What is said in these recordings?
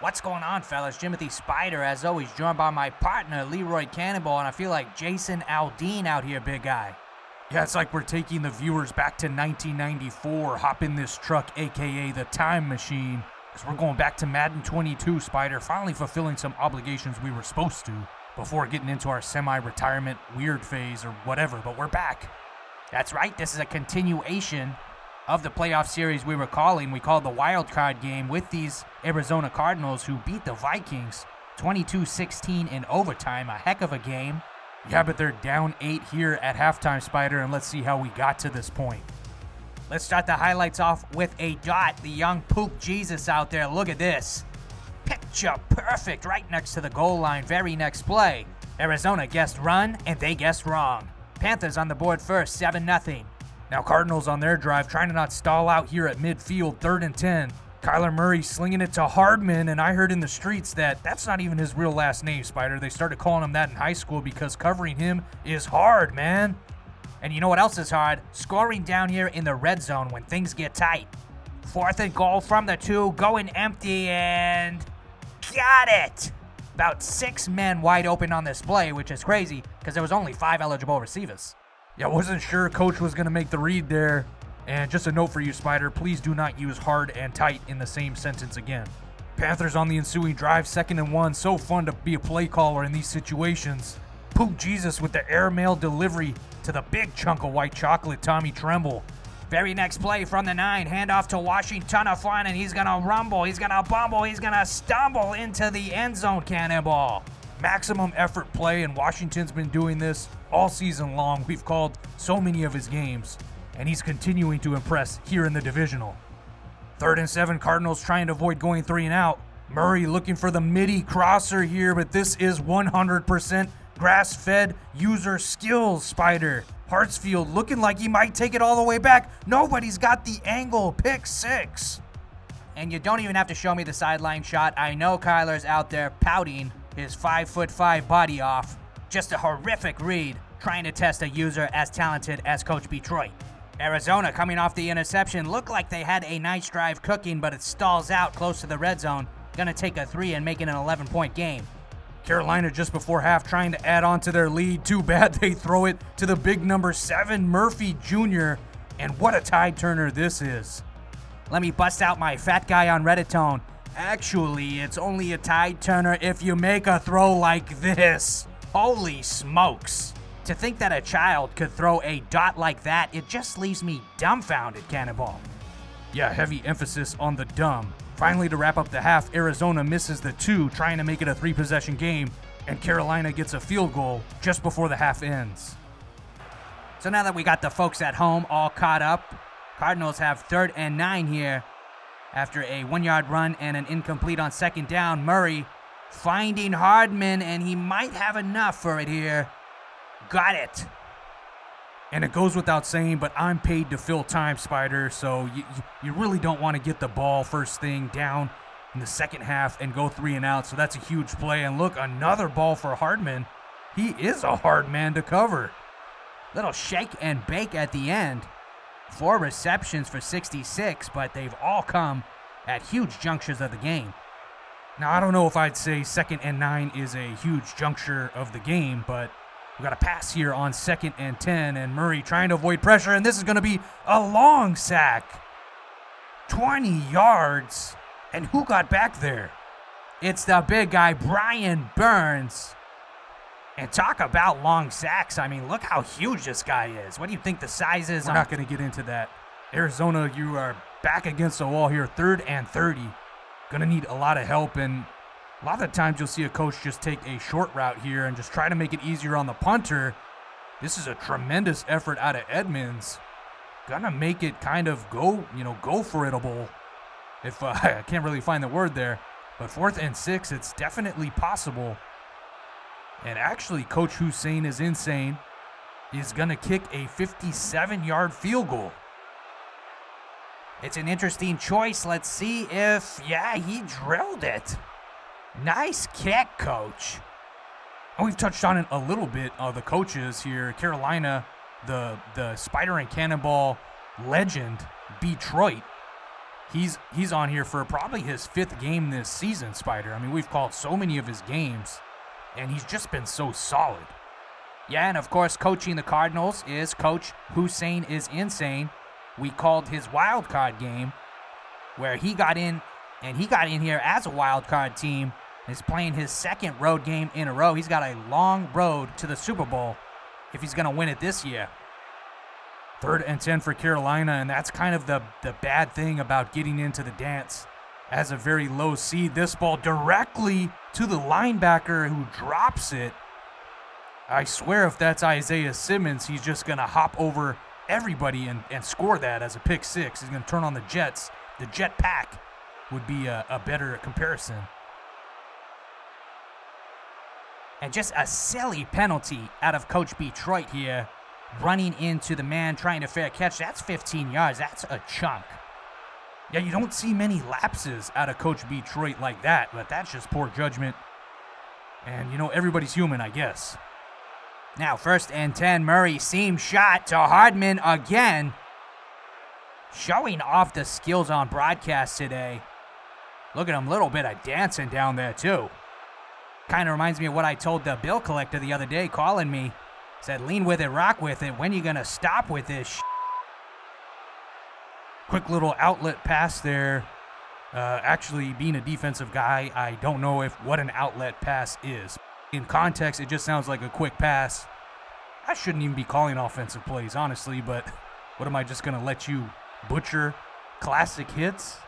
What's going on, fellas? Jimothy Spyder, as always, joined by my partner, LeRoy Cannonball, and I feel like Jason Aldean out here, big guy. Yeah, it's like we're taking the viewers back to 1994. Hop in this truck, a.k.a. the time machine, because we're going back to Madden 22, Spyder, finally fulfilling some obligations we were supposed to before getting into our semi-retirement weird phase or whatever, but we're back. That's right, this is a continuation of the playoff series we were calling. We called the WildCard game with these Arizona Cardinals who beat the Vikings 22-16 in overtime. A heck of a game. Yeah, but they're down 8 here at halftime, Spyder, and let's see how we got to this point. Let's start the highlights off with a dot. The young poop Jesus out there. Look at this. Picture perfect right next to the goal line. Very next play. Arizona guessed run, and they guessed wrong. Panthers on the board first, 7-0. Now Cardinals on their drive, trying to not stall out here at midfield, 3rd and 10. Kyler Murray slinging it to Hardman, and I heard in the streets that that's not even his real last name, Spyder. They started calling him that in high school because covering him is hard, man. And you know what else is hard? Scoring down here in the red zone when things get tight. 4th and goal from the 2, going empty, and got it! About 6 men wide open on this play, which is crazy because there was only 5 eligible receivers. Yeah, I wasn't sure Coach was going to make the read there. And just a note for you, Spyder, please do not use hard and tight in the same sentence again. Panthers on the ensuing drive, 2nd and 1. So fun to be a play caller in these situations. Poop Jesus with the airmail delivery to the big chunk of white chocolate, Tommy Tremble. Very next play from the 9, handoff to Washington of fun, and he's going to rumble, he's going to bumble, he's going to stumble into the end zone. Cannonball. Maximum effort play, and Washington's been doing this all season long. We've called so many of his games, and he's continuing to impress here in the divisional. 3rd and 7, Cardinals trying to avoid going 3 and out. Murray looking for the midi crosser here, but this is 100% grass-fed user skills, Spyder. Hartsfield looking like he might take it all the way back. Nobody's got the angle. Pick 6. And you don't even have to show me the sideline shot. I know Kyler's out there pouting his 5'5" body off. Just a horrific read, trying to test a user as talented as Coach Detroit. Arizona coming off the interception. Looked like they had a nice drive cooking, but it stalls out close to the red zone. Gonna take a 3 and make it an 11-point game. Carolina just before half trying to add on to their lead. Too bad they throw it to the big number 7, Murphy Jr. And what a tide turner this is. Let me bust out my fat guy on Reddit tone. Actually, it's only a tide turner if you make a throw like this. Holy smokes. To think that a child could throw a dot like that, it just leaves me dumbfounded, Cannonball. Yeah, heavy emphasis on the dumb. Finally, to wrap up the half, Arizona misses the 2, trying to make it a 3-possession game, and Carolina gets a field goal just before the half ends. So now that we got the folks at home all caught up, Cardinals have 3rd and 9 here. After a 1-yard run and an incomplete on 2nd down, Murray finding Hardman, and he might have enough for it here. Got it. And it goes without saying, but I'm paid to fill time, Spyder, so you really don't want to get the ball first thing down in the second half and go 3 and out, so that's a huge play. And look, another ball for Hardman. He is a hard man to cover. Little shake and bake at the end. 4 receptions for 66, but they've all come at huge junctures of the game. Now, I don't know if I'd say 2nd and 9 is a huge juncture of the game, but we got a pass here on 2nd and 10, and Murray trying to avoid pressure, and this is going to be a long sack. 20 yards, and who got back there? It's the big guy, Brian Burns. And talk about long sacks. I mean, look how huge this guy is. What do you think the size is? We're not going to get into that. Arizona, you are back against the wall here, 3rd and 30. Going to need a lot of help, and a lot of the times you'll see a coach just take a short route here and just try to make it easier on the punter. This is a tremendous effort out of Edmonds. Gonna make it kind of go for itable. If I can't really find the word there. But 4th and 6, it's definitely possible. And actually, Coach HusseinIsInsane is going to kick a 57-yard field goal. It's an interesting choice. Let's see if, he drilled it. Nice kick, Coach. And we've touched on it a little bit, the coaches here. Carolina, the Spyder and Cannonball legend, Detroit. He's on here for probably his 5th game this season, Spyder. I mean, we've called so many of his games, and he's just been so solid. Yeah, and of course, coaching the Cardinals is Coach HusseinIsInsane. We called his WildCard game, where he got in, and he got in here as a WildCard team. Is playing his 2nd road game in a row. He's got a long road to the Super Bowl if he's going to win it this year. 3rd and 10 for Carolina, and that's kind of the bad thing about getting into the dance as a very low seed. This ball directly to the linebacker who drops it. I swear if that's Isaiah Simmons, he's just going to hop over everybody and score that as a pick 6. He's going to turn on the Jets. The Jet Pack would be a better comparison. And just a silly penalty out of Coach Detroit here, running into the man trying to fair catch. That's 15 yards. That's a chunk. Yeah, you don't see many lapses out of Coach Detroit like that, but that's just poor judgment. And, everybody's human, I guess. Now, 1st and 10, Murray seam shot to Hardman again. Showing off the skills on broadcast today. Look at him, little bit of dancing down there, too. Kind of reminds me of what I told the bill collector the other day, calling me. Said, lean with it, rock with it. When you going to stop with this Quick little outlet pass there. Actually, being a defensive guy, I don't know what an outlet pass is. In context, it just sounds like a quick pass. I shouldn't even be calling offensive plays, honestly, but what am I just going to let you butcher classic hits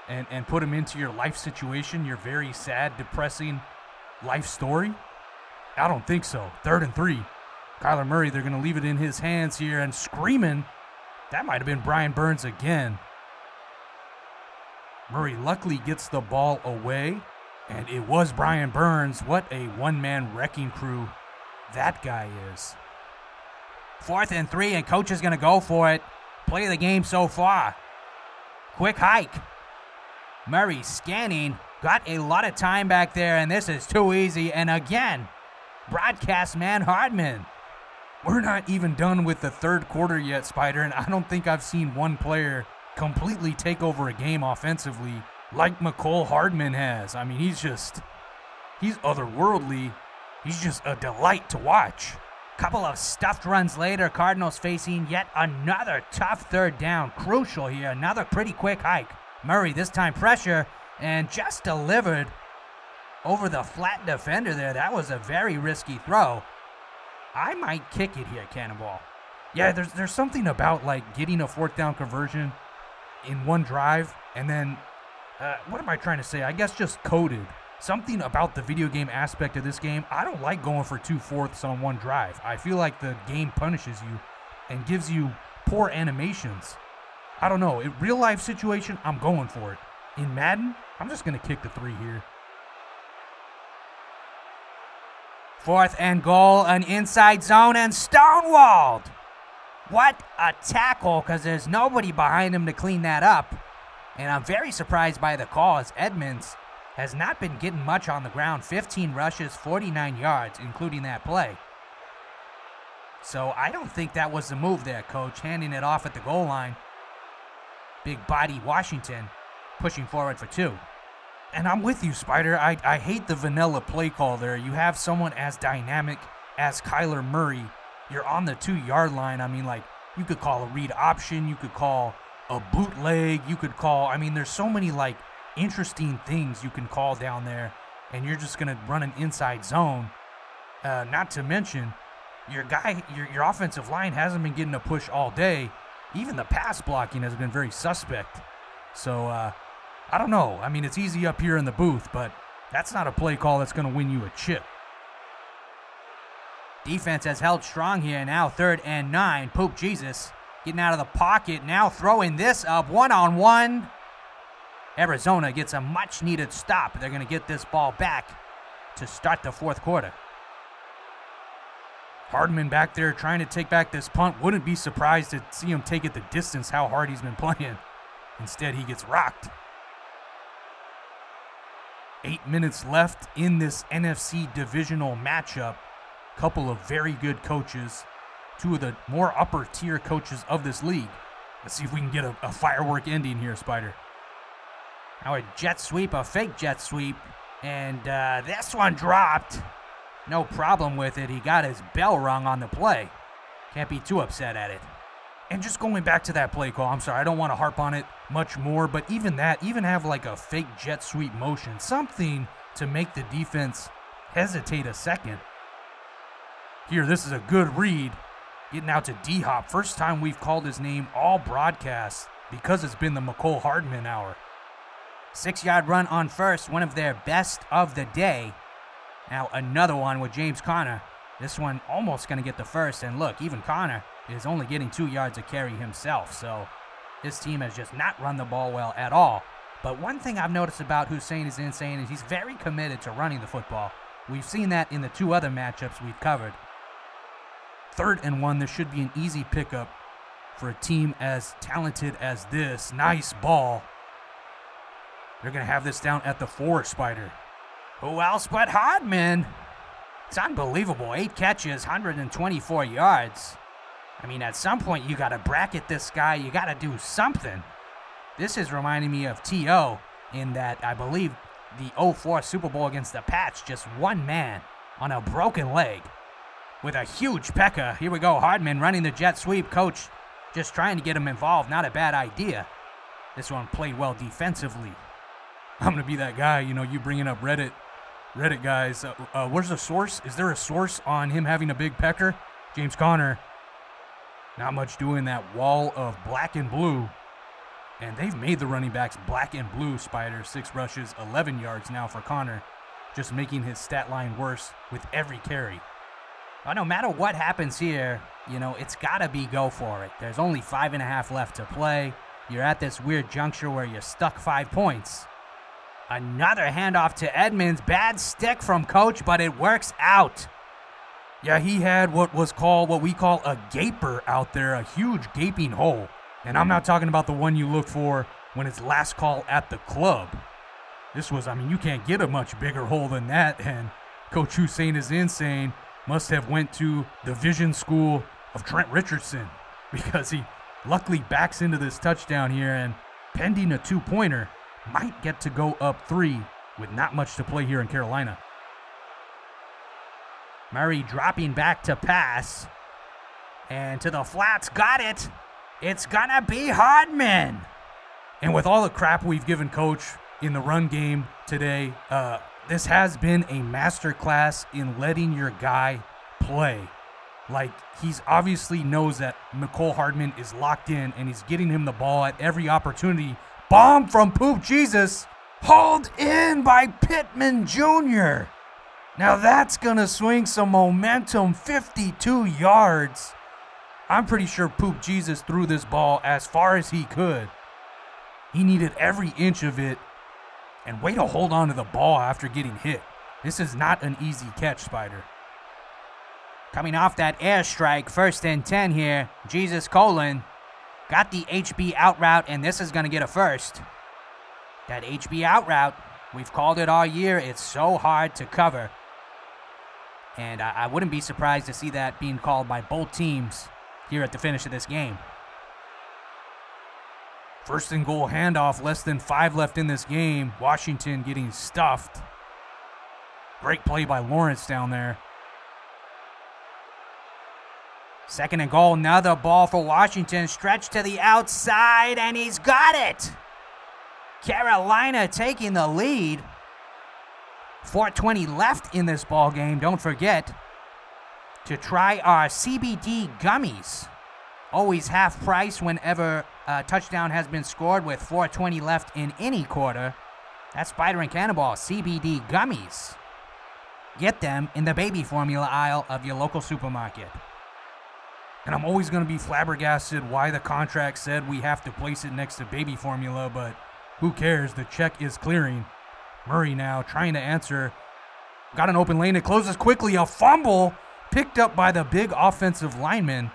and put them into your life situation, your very sad, depressing life story? I don't think so. 3rd and 3. Kyler Murray, they're going to leave it in his hands here, and screaming. That might have been Brian Burns again. Murray luckily gets the ball away, and it was Brian Burns. What a one-man wrecking crew that guy is. 4th and 3, and coach is going to go for it. Play of the game so far. Quick hike. Murray scanning. Got a lot of time back there, and this is too easy. And again, broadcast man Hardman. We're not even done with the 3rd quarter yet, Spyder, and I don't think I've seen one player completely take over a game offensively like McCole Hardman has. I mean, he's otherworldly. He's just a delight to watch. Couple of stuffed runs later, Cardinals facing yet another tough 3rd down. Crucial here, another pretty quick hike. Murray, this time pressure, and just delivered over the flat defender there. That was a very risky throw. I might kick it here, Cannonball. Yeah, there's something about getting a 4th down conversion in one drive, and then what am I trying to say? I guess just coded. Something about the video game aspect of this game. I don't like going for 2/4 on one drive. I feel like the game punishes you and gives you poor animations. I don't know. In real life situation, I'm going for it. In Madden, I'm just going to kick the 3 here. 4th and goal, an inside zone, and stonewalled. What a tackle, because there's nobody behind him to clean that up. And I'm very surprised by the call, as Edmonds has not been getting much on the ground. 15 rushes, 49 yards, including that play. So I don't think that was the move there, coach, handing it off at the goal line. Big body Washington pushing forward for 2. And I'm with you, Spyder. I hate the vanilla play call there. You have someone as dynamic as Kyler Murray. You're on the 2-yard line. I mean, you could call a read option. You could call a bootleg. You could call, there's so many, interesting things you can call down there. And you're just going to run an inside zone. Not to mention, your offensive line hasn't been getting a push all day. Even the pass blocking has been very suspect. So, I don't know. It's easy up here in the booth, but that's not a play call that's going to win you a chip. Defense has held strong here. Now 3rd and 9. Poop Jesus getting out of the pocket. Now throwing this up 1-on-1. Arizona gets a much-needed stop. They're going to get this ball back to start the 4th quarter. Hardman back there trying to take back this punt. Wouldn't be surprised to see him take it the distance how hard he's been playing. Instead, he gets rocked. 8 minutes left in this NFC divisional matchup. Couple of very good coaches. 2 of the more upper tier coaches of this league. Let's see if we can get a firework ending here, Spyder. Now a jet sweep, a fake jet sweep. And this one dropped. No problem with it. He got his bell rung on the play. Can't be too upset at it. And just going back to that play call, I'm sorry, I don't want to harp on it much more, but even that, even have like a fake jet sweep motion, something to make the defense hesitate a second. Here, this is a good read. Getting out to D-Hop. First time we've called his name all broadcast because it's been the McCole Hardman hour. 6-yard run on first, one of their best of the day. Now another one with James Conner. This one almost going to get the first, and look, even Conner is only getting 2 yards a carry himself, so this team has just not run the ball well at all. But one thing I've noticed about HusseinIsInsane is he's very committed to running the football. We've seen that in the 2 other matchups we've covered. 3rd and 1, this should be an easy pickup for a team as talented as this. Nice ball. They're going to have this down at the 4, Spyder. Who else but Hardman? It's unbelievable. 8 catches, 124 yards. I mean, at some point, you got to bracket this guy. You got to do something. This is reminding me of T.O. in that I believe the 04 Super Bowl against the Pats, just one man on a broken leg with a huge pecker. Here we go, Hardman running the jet sweep. Coach just trying to get him involved. Not a bad idea. This one played well defensively. I'm going to be that guy, you bringing up Reddit guys. Where's the source? Is there a source on him having a big pecker? James Conner, not much doing that wall of black and blue. And they've made the running backs black and blue, Spyder. 6 rushes, 11 yards now for Conner. Just making his stat line worse with every carry. Well, no matter what happens here, it's got to be go for it. There's only 5.5 left to play. You're at this weird juncture where you're stuck 5 points. Another handoff to Edmonds. Bad stick from Coach, but it works out. Yeah, he had what we call a gaper out there, a huge gaping hole. And I'm not talking about the one you look for when it's last call at the club. This was, you can't get a much bigger hole than that. And Coach HusseinIsInsane must have went to the vision school of Trent Richardson, because he luckily backs into this touchdown here, and pending a 2-pointer, might get to go up 3 with not much to play here in Carolina. Murray dropping back to pass. And to the flats, got it. It's gonna be Hardman. And with all the crap we've given Coach in the run game today, this has been a masterclass in letting your guy play. Like, he's obviously knows that McCole Hardman is locked in, and he's getting him the ball at every opportunity. Bomb from Poop Jesus. Hauled in by Pittman Jr. Now that's going to swing some momentum, 52 yards. I'm pretty sure Poop Jesus threw this ball as far as he could. He needed every inch of it. And way to hold on to the ball after getting hit. This is not an easy catch, Spyder. Coming off that airstrike, 1st and 10 here. Jesus Colon got the HB out route, and this is going to get a first. That HB out route, we've called it all year. It's so hard to cover. And I wouldn't be surprised to see that being called by both teams here at the finish of this game. 1st and goal handoff, less than 5 left in this game. Washington getting stuffed. Great play by Lawrence down there. 2nd and goal, another ball for Washington. Stretch to the outside, and he's got it. Carolina taking the lead. 4:20 left in this ball game. Don't forget to try our CBD gummies. Always half price whenever a touchdown has been scored with 4:20 left in any quarter. That's Spyder and Cannonball CBD gummies. Get them in the baby formula aisle of your local supermarket. And I'm always going to be flabbergasted why the contract said we have to place it next to baby formula, but who cares? The check is clearing. Murray now trying to answer. Got an open lane. It closes quickly. A fumble picked up by the big offensive lineman.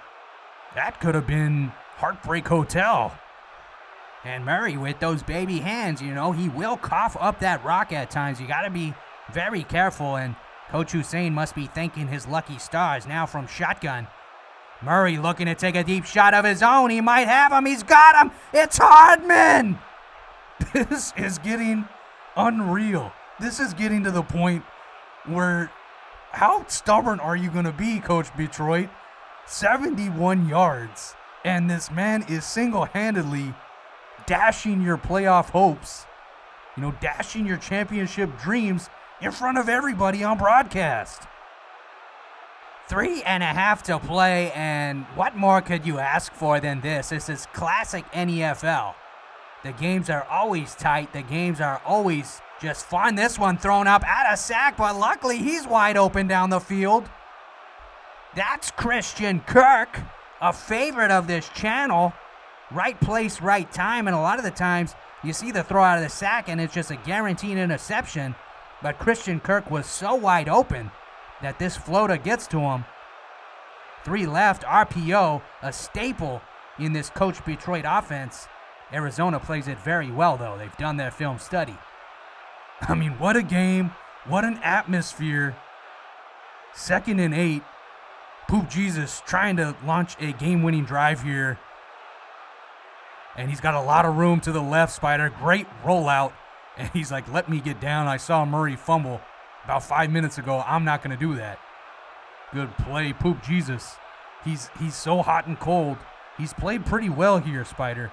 That could have been Heartbreak Hotel. And Murray with those baby hands, he will cough up that rock at times. You got to be very careful, and Coach Hussein must be thanking his lucky stars now from shotgun. Murray looking to take a deep shot of his own. He might have him. He's got him. It's Hardman. This is getting unreal. This is getting to the point where, how stubborn are you going to be, Coach Detroit? 71 yards. And this man is single-handedly dashing your playoff hopes, dashing your championship dreams in front of everybody on broadcast. 3.5 to play, and what more could you ask for than this? This is classic NEFL. The games are always tight. The games are always just fun. This one thrown up at a sack, but luckily he's wide open down the field. That's Christian Kirk, a favorite of this channel. Right place, right time, and a lot of the times you see the throw out of the sack and it's just a guaranteed interception, but Christian Kirk was so wide open that this floater gets to him. 3 left, RPO, a staple in this Coach Detroit offense. Arizona plays it very well, though. They've done their film study. I mean, what a game. What an atmosphere. 2nd and 8. Poop Jesus trying to launch a game-winning drive here. And he's got a lot of room to the left, Spyder. Great rollout. And he's like, let me get down. I saw Murray fumble about 5 minutes ago. I'm not going to do that. Good play, Poop Jesus. He's so hot and cold. He's played pretty well here, Spyder.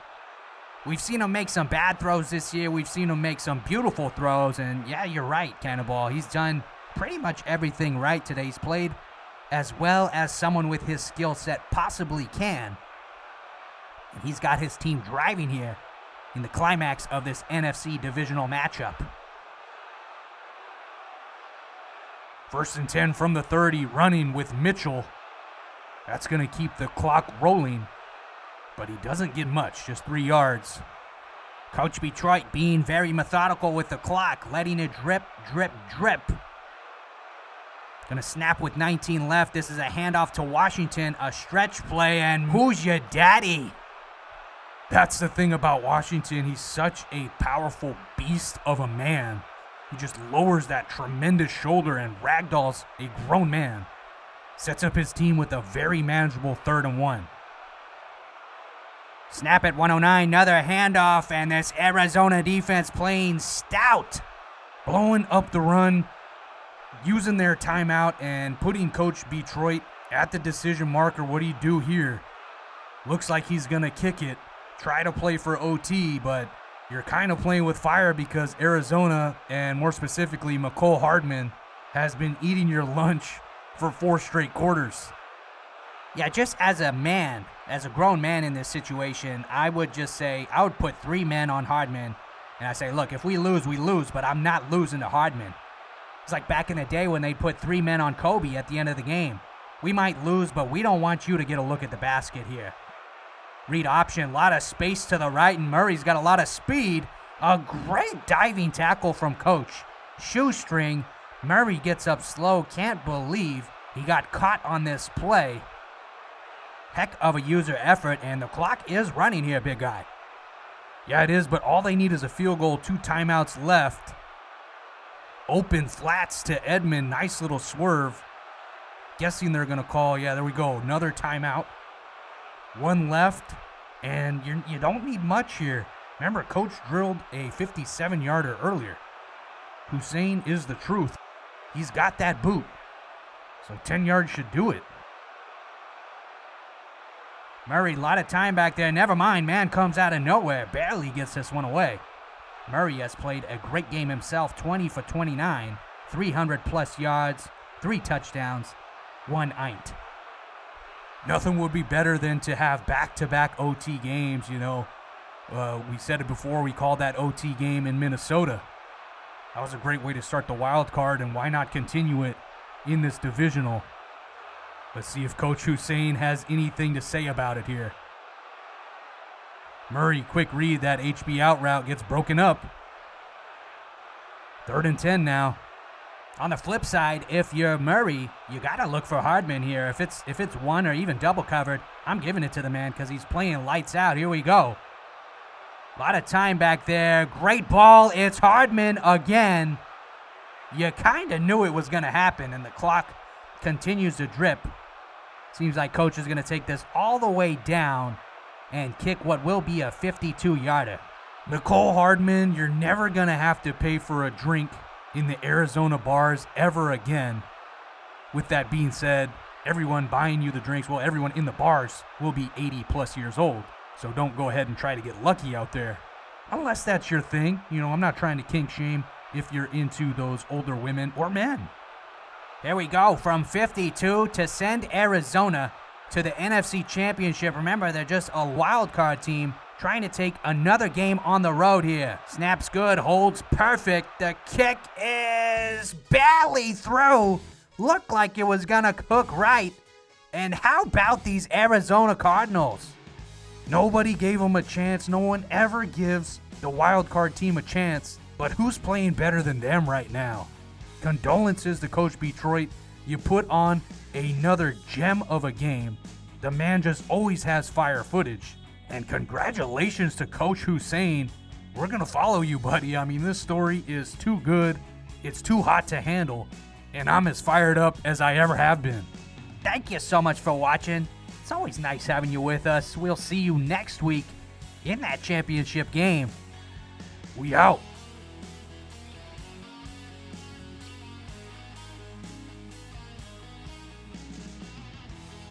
We've seen him make some bad throws this year. We've seen him make some beautiful throws. And yeah, you're right, Cannonball. He's done pretty much everything right today. He's played as well as someone with his skill set possibly can. And he's got his team driving here in the climax of this NFC divisional matchup. 1st and 10 from the 30, running with Mitchell. That's going to keep the clock rolling, but he doesn't get much, just 3 yards. Coach Detroit being very methodical with the clock, letting it drip, drip, drip. Gonna snap with 19 left. This is a handoff to Washington, a stretch play, and who's your daddy? That's the thing about Washington. He's such a powerful beast of a man. He just lowers that tremendous shoulder and ragdolls a grown man. Sets up his team with a very manageable 3rd and 1. Snap at 109, another handoff, and this Arizona defense playing stout. Blowing up the run, using their timeout, and putting Coach Detroit at the decision marker. What do you do here? Looks like he's going to kick it. Try to play for OT, but you're kind of playing with fire because Arizona, and more specifically McCole Hardman, has been eating your lunch for 4 straight quarters. Yeah, just as a man, as a grown man in this situation, I would just say, I would put 3 men on Hardman, and I say, look, if we lose, we lose, but I'm not losing to Hardman. It's like back in the day when they put 3 men on Kobe at the end of the game. We might lose, but we don't want you to get a look at the basket here. Read option, a lot of space to the right, and Murray's got a lot of speed. A great diving tackle from Coach. Shoestring, Murray gets up slow, can't believe he got caught on this play. Heck of a user effort, and the clock is running here, big guy. Yeah, it is, but all they need is a field goal, 2 timeouts left. Open flats to Edmond, nice little swerve. Guessing they're going to call, yeah, there we go, another timeout. 1 left, and you don't need much here. Remember, Coach drilled a 57-yarder earlier. Hussein is the truth. He's got that boot. So 10 yards should do it. Murray, a lot of time back there. Never mind, man comes out of nowhere. Barely gets this one away. Murray has played a great game himself. 20 for 29. 300-plus yards. 3 touchdowns. 1 INT. Nothing would be better than to have back-to-back OT games, we said it before, we called that OT game in Minnesota. That was a great way to start the wild card, and why not continue it in this divisional? Let's see if Coach Hussein has anything to say about it here. Murray, quick read, that HB out route gets broken up. 3rd and 10 now. On the flip side, if you're Murray, you got to look for Hardman here. If it's one or even double covered, I'm giving it to the man because he's playing lights out. Here we go. A lot of time back there. Great ball. It's Hardman again. You kind of knew it was going to happen, and the clock continues to drip. Seems like Coach is going to take this all the way down and kick what will be a 52-yarder. Nicole Hardman, you're never going to have to pay for a drink in the Arizona bars ever again. With that being said, everyone buying you the drinks, well, everyone in the bars will be 80 plus years old. So don't go ahead and try to get lucky out there. Unless that's your thing. You know, I'm not trying to kink shame if you're into those older women or men. There we go, from 52 to send Arizona to the NFC Championship. Remember, they're just a wild card team trying to take another game on the road here. Snaps good, holds perfect. The kick is barely through. Looked like it was gonna cook right. And how about these Arizona Cardinals? Nobody gave them a chance. No one ever gives the wild card team a chance. But who's playing better than them right now? Condolences to Coach Detroit. You put on another gem of a game. The man just always has fire footage. And congratulations to Coach Hussein. We're going to follow you, buddy. I mean, this story is too good. It's too hot to handle. And I'm as fired up as I ever have been. Thank you so much for watching. It's always nice having you with us. We'll see you next week in that championship game. We out.